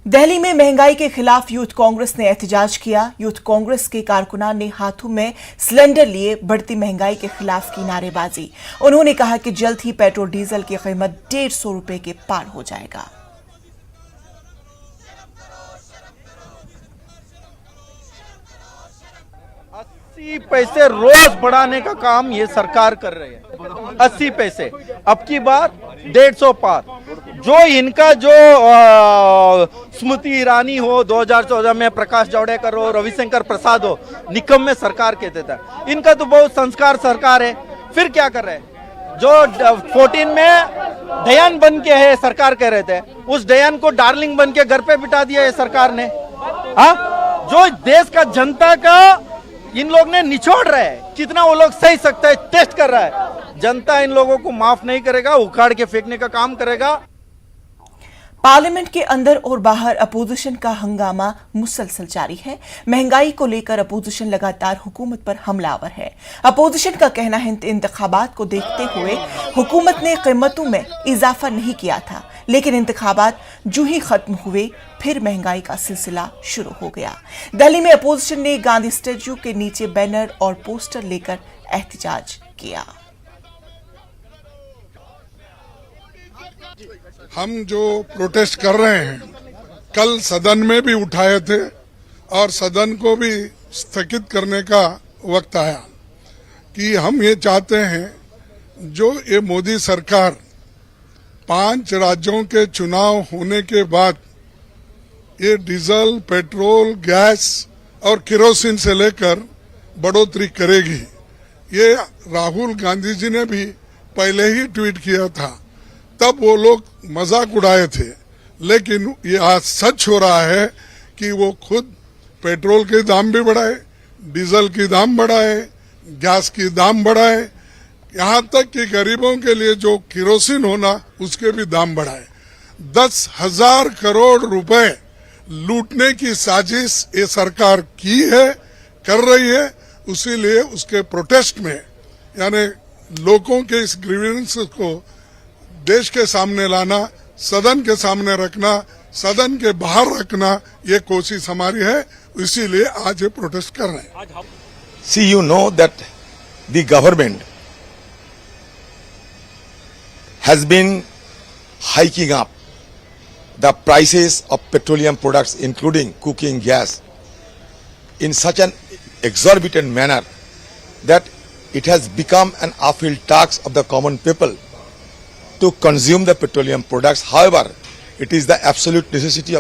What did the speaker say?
दिल्ली में महंगाई के खिलाफ यूथ कांग्रेस ने एहतजाज किया। यूथ कांग्रेस के कारकुनान ने हाथों में सिलेंडर लिए बढ़ती महंगाई के खिलाफ की नारेबाजी। उन्होंने कहा कि जल्द ही पेट्रोल डीजल की कीमत 150 रुपए के पार हो जाएगा। 80 पैसे रोज बढ़ाने का काम ये सरकार कर रही है। 80 पैसे, अब की बार 150 पार। जो इनका जो स्मृति ईरानी हो 2014 में, प्रकाश जावड़ेकर हो, रविशंकर प्रसाद हो, निकम में सरकार कहते थे। इनका तो बहुत संस्कार सरकार है। फिर क्या कर रहे हैं? जो 14 में डयान बन के है सरकार कह रहे थे, उस डयान को डार्लिंग बन के घर पे बिठा दिया है सरकार ने। हाँ, जो देश का जनता का इन लोग ने निचोड़ रहे हैं। कितना वो लोग सही सकता है, टेस्ट कर रहा है। जनता इन लोगों को माफ नहीं करेगा, उखाड़ के फेंकने का काम करेगा। पार्लियामेंट के अंदर और बाहर अपोजिशन का हंगामा मुसलसल जारी है। महंगाई को लेकर अपोजिशन लगातार हुकूमत पर हमलावर है। अपोजिशन का कहना है इंतखाबात को देखते हुए हुकूमत ने कीमतों में इजाफा नहीं किया था, लेकिन इंतखाबात जो ही खत्म हुए फिर महंगाई का सिलसिला शुरू हो गया। दिल्ली में अपोजिशन ने गांधी स्टैच्यू के नीचे बैनर और पोस्टर लेकर एहतजाज किया। हम जो प्रोटेस्ट कर रहे हैं कल सदन में भी उठाए थे और सदन को भी स्थगित करने का वक्त आया कि हम ये चाहते हैं जो ये मोदी सरकार 5 राज्यों के चुनाव होने के बाद ये डीजल, पेट्रोल, गैस और केरोसिन से लेकर बढ़ोतरी करेगी। ये राहुल गांधी जी ने भी पहले ही ट्वीट किया था, तब वो लोग मजाक उड़ाए थे। लेकिन ये आज सच हो रहा है कि वो खुद पेट्रोल के दाम भी बढ़ाए, डीजल की दाम बढ़ाए, गैस की दाम बढ़ाए, यहाँ तक कि गरीबों के लिए जो केरोसिन होना उसके भी दाम बढ़ाए। 10,000 करोड़ रुपए लूटने की साजिश ये सरकार की है, कर रही है। उसीलिए उसके प्रोटेस्ट में यानी लोगों के इस ग्रीवेंस को देश के सामने लाना, सदन के सामने रखना, सदन के बाहर रखना, ये कोशिश हमारी है। इसीलिए आज ये प्रोटेस्ट कर रहे हैं। See, you know that the government has been hiking up the prices of petroleum products, including cooking gas, in such an exorbitant manner that it has become an uphill task of the common people to consume the petroleum products. However, it is the absolute necessity of